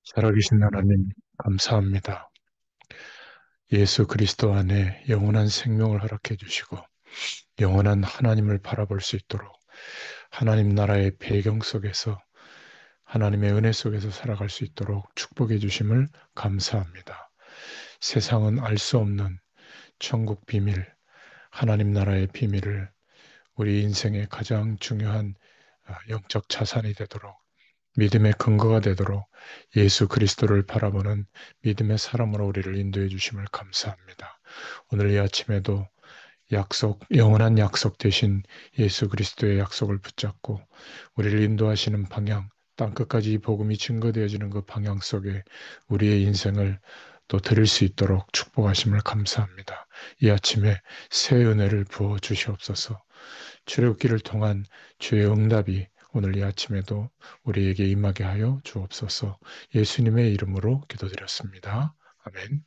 살아계신 하나님, 감사합니다. 예수 그리스도 안에 영원한 생명을 허락해 주시고, 영원한 하나님을 바라볼 수 있도록 하나님 나라의 배경 속에서 하나님의 은혜 속에서 살아갈 수 있도록 축복해 주심을 감사합니다. 세상은 알 수 없는 천국 비밀, 하나님 나라의 비밀을 우리 인생의 가장 중요한 영적 자산이 되도록 믿음의 근거가 되도록 예수 그리스도를 바라보는 믿음의 사람으로 우리를 인도해 주심을 감사합니다. 오늘 이 아침에도 영원한 약속 되신 예수 그리스도의 약속을 붙잡고 우리를 인도하시는 방향, 땅끝까지 이 복음이 증거되어지는 그 방향 속에 우리의 인생을 또 드릴 수 있도록 축복하심을 감사합니다. 이 아침에 새 은혜를 부어 주시옵소서. 출애굽기를 통한 주의 응답이 오늘 이 아침에도 우리에게 임하게 하여 주옵소서. 예수님의 이름으로 기도드렸습니다. 아멘.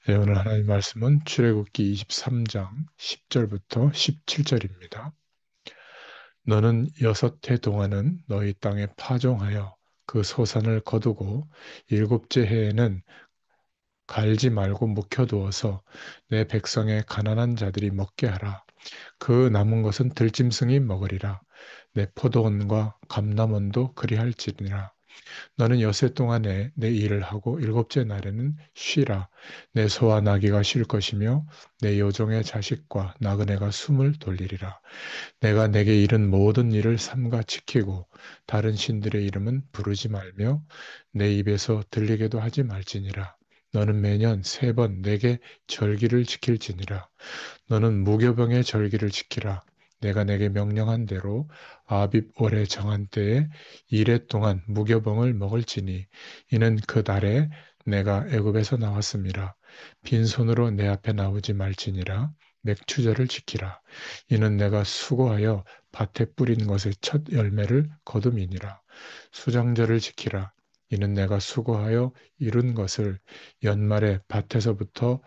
네, 오늘 하나님 말씀은 출애굽기 23장 10절부터 17절입니다. 너는 6해 동안은 너희 땅에 파종하여 그 소산을 거두고 일곱째 해에는 갈지 말고 묵혀두어서 내 백성의 가난한 자들이 먹게 하라. 그 남은 것은 들짐승이 먹으리라. 내 포도원과 감람원도 그리할지니라. 너는 6해 동안에 내 일을 하고 일곱째 날에는 쉬라. 내 소와 나귀가 쉴 것이며 내 여종의 자식과 나그네가 숨을 돌리리라. 내가 내게 이른 모든 일을 삼가 지키고 다른 신들의 이름은 부르지 말며 내 입에서 들리게도 하지 말지니라. 너는 매년 3번 내게 절기를 지킬지니라. 너는 무교병의 절기를 지키라. 내가 내게 명령한 대로 아빕 월의 정한 때에 1해 동안 무교병을 먹을지니 이는 그 달에 내가 애굽에서 나왔음이라. 빈손으로 내 앞에 나오지 말지니라. 맥추절을 지키라. 이는 내가 수고하여 밭에 뿌린 것의 첫 열매를 거둠이니라. 수장절을 지키라. 이는 내가 수고하여 이룬 것을 연말에 밭에서부터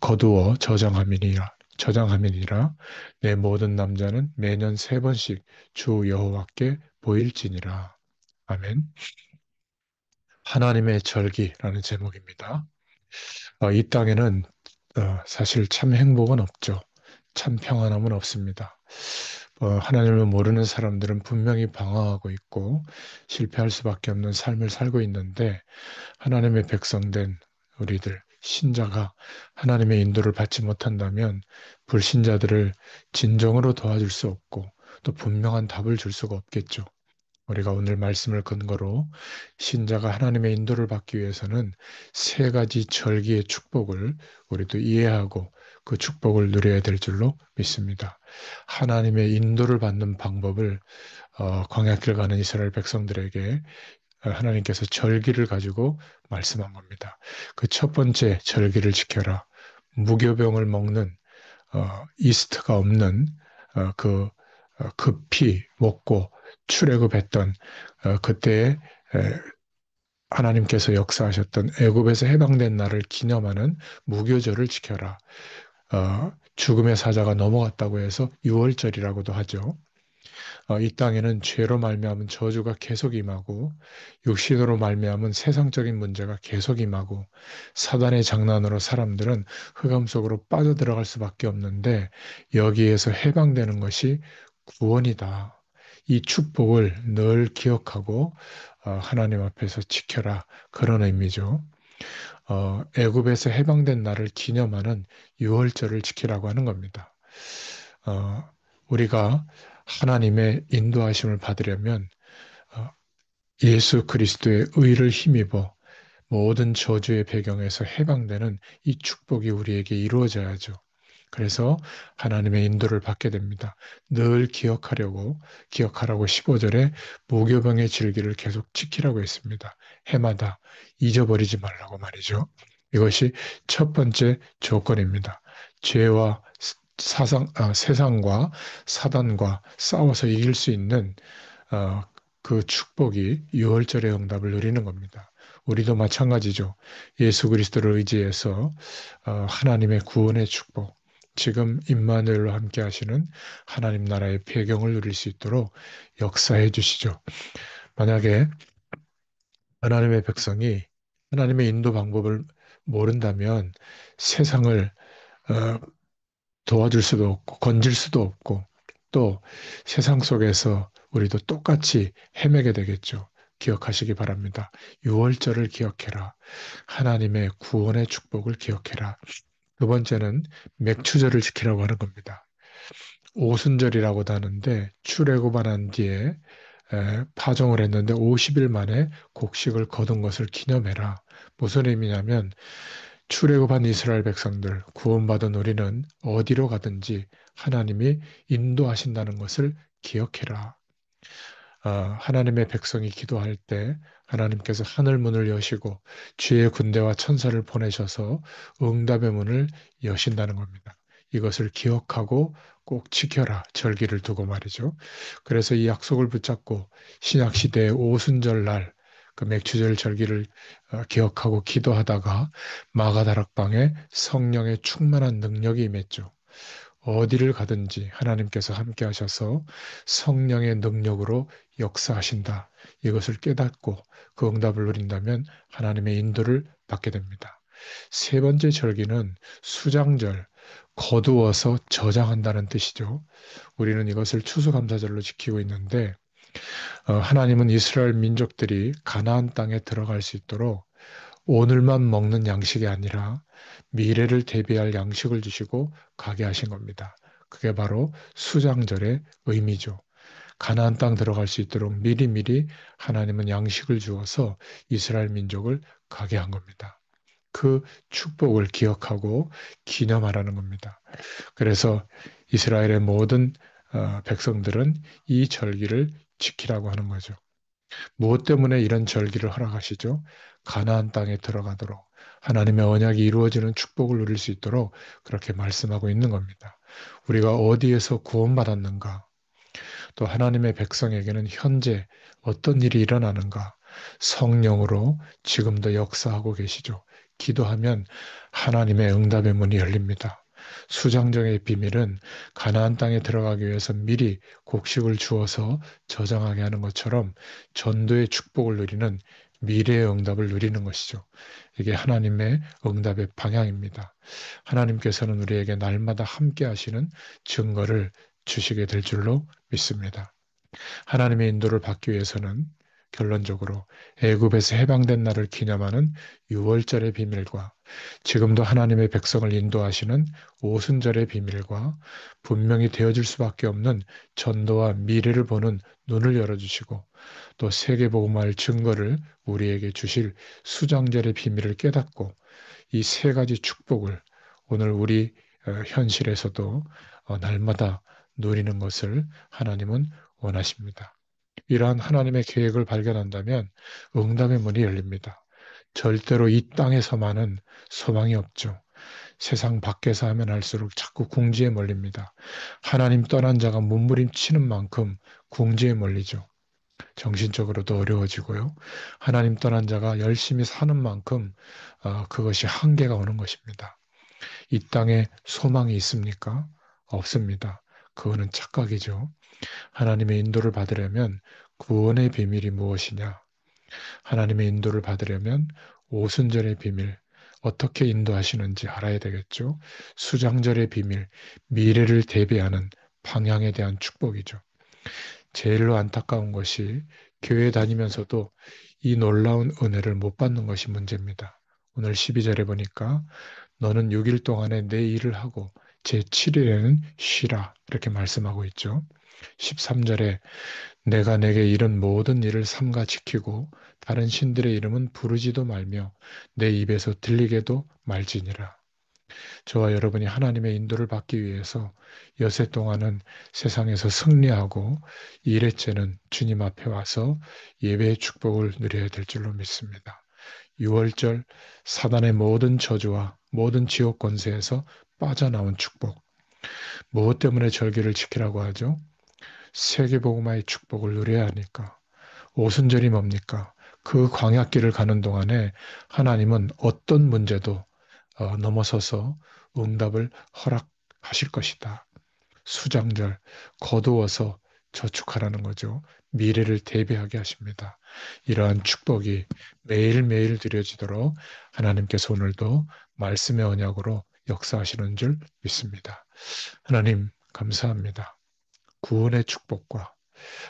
거두어 저장함이니라. 내 모든 남자는 매년 3번씩 주 여호와께 보일지니라. 아멘. 하나님의 절기라는 제목입니다. 이 땅에는 사실 참 행복은 없죠. 참 평안함은 없습니다. 하나님을 모르는 사람들은 분명히 방황하고 있고 실패할 수밖에 없는 삶을 살고 있는데 하나님의 백성된 우리들, 신자가 하나님의 인도를 받지 못한다면 불신자들을 진정으로 도와줄 수 없고 또 분명한 답을 줄 수가 없겠죠. 우리가 오늘 말씀을 근거로 신자가 하나님의 인도를 받기 위해서는 3가지 절기의 축복을 우리도 이해하고 그 축복을 누려야 될 줄로 믿습니다. 하나님의 인도를 받는 방법을 광야길 가는 이스라엘 백성들에게 하나님께서 절기를 가지고 말씀한 겁니다. 그 첫 번째 절기를 지켜라. 무교병을 먹는 이스트가 없는 급히 먹고 출애굽했던 그때에 하나님께서 역사하셨던 애굽에서 해방된 날을 기념하는 무교절을 지켜라. 죽음의 사자가 넘어갔다고 해서 유월절이라고도 하죠. 이 땅에는 죄로 말미암은 저주가 계속 임하고 육신으로 말미암은 세상적인 문제가 계속 임하고 사단의 장난으로 사람들은 흑암 속으로 빠져들어갈 수밖에 없는데 여기에서 해방되는 것이 구원이다. 이 축복을 늘 기억하고 하나님 앞에서 지켜라. 그런 의미죠. 애굽에서 해방된 날을 기념하는 유월절을 지키라고 하는 겁니다. 어, 우리가 하나님의 인도하심을 받으려면 어, 예수 그리스도의 의를 힘입어 모든 저주의 배경에서 해방되는 이 축복이 우리에게 이루어져야죠. 그래서 하나님의 인도를 받게 됩니다. 늘 기억하라고 15절에 무교병의 질기를 계속 지키라고 했습니다. 해마다 잊어버리지 말라고 말이죠. 이것이 첫 번째 조건입니다. 죄와 세상과 사단과 싸워서 이길 수 있는 어, 그 축복이 유월절의 응답을 누리는 겁니다. 우리도 마찬가지죠. 예수 그리스도를 의지해서 하나님의 구원의 축복, 지금 임마누엘로 함께 하시는 하나님 나라의 배경을 누릴 수 있도록 역사해 주시죠. 만약에 하나님의 백성이 하나님의 인도 방법을 모른다면 세상을 어, 도와줄 수도 없고 건질 수도 없고 또 세상 속에서 우리도 똑같이 헤매게 되겠죠. 기억하시기 바랍니다. 유월절을 기억해라. 하나님의 구원의 축복을 기억해라. 두 번째는 맥추절을 지키라고 하는 겁니다. 오순절이라고도 하는데 출애굽한 뒤에 파종을 했는데 50일 만에 곡식을 거둔 것을 기념해라. 무슨 의미냐면 출애굽한 이스라엘 백성들 구원받은 우리는 어디로 가든지 하나님이 인도하신다는 것을 기억해라. 하나님의 백성이 기도할 때 하나님께서 하늘 문을 여시고 주의 군대와 천사를 보내셔서 응답의 문을 여신다는 겁니다. 이것을 기억하고 꼭 지켜라. 절기를 두고 말이죠. 그래서 이 약속을 붙잡고 신약 시대의 오순절 날 그 맥주절 절기를 기억하고 기도하다가 마가다락방에 성령의 충만한 능력이 임했죠. 어디를 가든지 하나님께서 함께 하셔서 성령의 능력으로 역사하신다. 이것을 깨닫고 그 응답을 누린다면 하나님의 인도를 받게 됩니다. 세 번째 절기는 수장절, 거두어서 저장한다는 뜻이죠. 우리는 이것을 추수감사절로 지키고 있는데 하나님은 이스라엘 민족들이 가나안 땅에 들어갈 수 있도록 오늘만 먹는 양식이 아니라 미래를 대비할 양식을 주시고 가게 하신 겁니다. 그게 바로 수장절의 의미죠. 가나안 땅 들어갈 수 있도록 미리미리 하나님은 양식을 주어서 이스라엘 민족을 가게 한 겁니다. 그 축복을 기억하고 기념하라는 겁니다. 그래서 이스라엘의 모든 백성들은 이 절기를 지키라고 하는 거죠. 무엇 때문에 이런 절기를 허락하시죠? 가나안 땅에 들어가도록 하나님의 언약이 이루어지는 축복을 누릴 수 있도록 그렇게 말씀하고 있는 겁니다. 우리가 어디에서 구원받았는가? 또 하나님의 백성에게는 현재 어떤 일이 일어나는가? 성령으로 지금도 역사하고 계시죠. 기도하면 하나님의 응답의 문이 열립니다. 수장정의 비밀은 가나안 땅에 들어가기 위해서 미리 곡식을 주어서 저장하게 하는 것처럼 전도의 축복을 누리는 미래의 응답을 누리는 것이죠. 이게 하나님의 응답의 방향입니다. 하나님께서는 우리에게 날마다 함께 하시는 증거를 주시게 될 줄로 믿습니다. 하나님의 인도를 받기 위해서는 결론적으로 애굽에서 해방된 날을 기념하는 유월절의 비밀과 지금도 하나님의 백성을 인도하시는 오순절의 비밀과 분명히 되어질 수밖에 없는 전도와 미래를 보는 눈을 열어주시고 또 세계복음화할 증거를 우리에게 주실 수장절의 비밀을 깨닫고 이 세 가지 축복을 오늘 우리 현실에서도 날마다 누리는 것을 하나님은 원하십니다. 이러한 하나님의 계획을 발견한다면 응답의 문이 열립니다. 절대로 이 땅에서만은 소망이 없죠. 세상 밖에서 하면 할수록 자꾸 궁지에 몰립니다. 하나님 떠난 자가 몸부림치는 만큼 궁지에 몰리죠. 정신적으로도 어려워지고요. 하나님 떠난 자가 열심히 사는 만큼 그것이 한계가 오는 것입니다. 이 땅에 소망이 있습니까? 없습니다. 그거는 착각이죠. 하나님의 인도를 받으려면 구원의 비밀이 무엇이냐? 하나님의 인도를 받으려면 오순절의 비밀, 어떻게 인도하시는지 알아야 되겠죠. 수장절의 비밀, 미래를 대비하는 방향에 대한 축복이죠. 제일로 안타까운 것이 교회 다니면서도 이 놀라운 은혜를 못 받는 것이 문제입니다. 오늘 12절에 보니까 너는 6일 동안에 내 일을 하고 제7일에는 쉬라 이렇게 말씀하고 있죠. 13절에 내가 내게 이른 모든 일을 삼가 지키고 다른 신들의 이름은 부르지도 말며 내 입에서 들리게도 말지니라. 저와 여러분이 하나님의 인도를 받기 위해서 여세 동안은 세상에서 승리하고 일회째는 주님 앞에 와서 예배의 축복을 누려야 될 줄로 믿습니다. 6월절 사단의 모든 저주와 모든 지옥 권세에서 빠져나온 축복. 무엇 때문에 절기를 지키라고 하죠? 세계복음화의 축복을 누려야 하니까. 오순절이 뭡니까? 그 광야길을 가는 동안에 하나님은 어떤 문제도 넘어서서 응답을 허락하실 것이다. 수장절, 거두어서 저축하라는 거죠. 미래를 대비하게 하십니다. 이러한 축복이 매일매일 드려지도록 하나님께서 오늘도 말씀의 언약으로 역사하시는 줄 믿습니다. 하나님 감사합니다. 구원의 축복과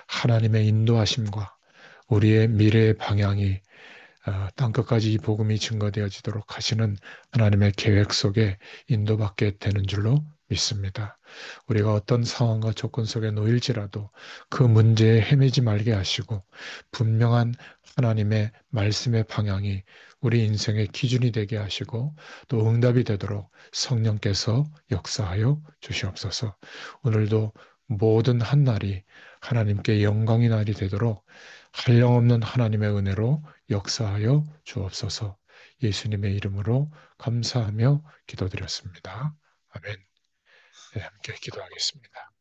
하나님의 인도하심과 우리의 미래의 방향이 땅끝까지 이 복음이 증거되어지도록 하시는 하나님의 계획 속에 인도받게 되는 줄로 믿습니다. 우리가 어떤 상황과 조건 속에 놓일지라도 그 문제에 헤매지 말게 하시고 분명한 하나님의 말씀의 방향이 우리 인생의 기준이 되게 하시고 또 응답이 되도록 성령께서 역사하여 주시옵소서. 오늘도 모든 한 날이 하나님께 영광의 날이 되도록 한량없는 하나님의 은혜로 역사하여 주옵소서. 예수님의 이름으로 감사하며 기도드렸습니다. 아멘. 네, 함께 기도하겠습니다.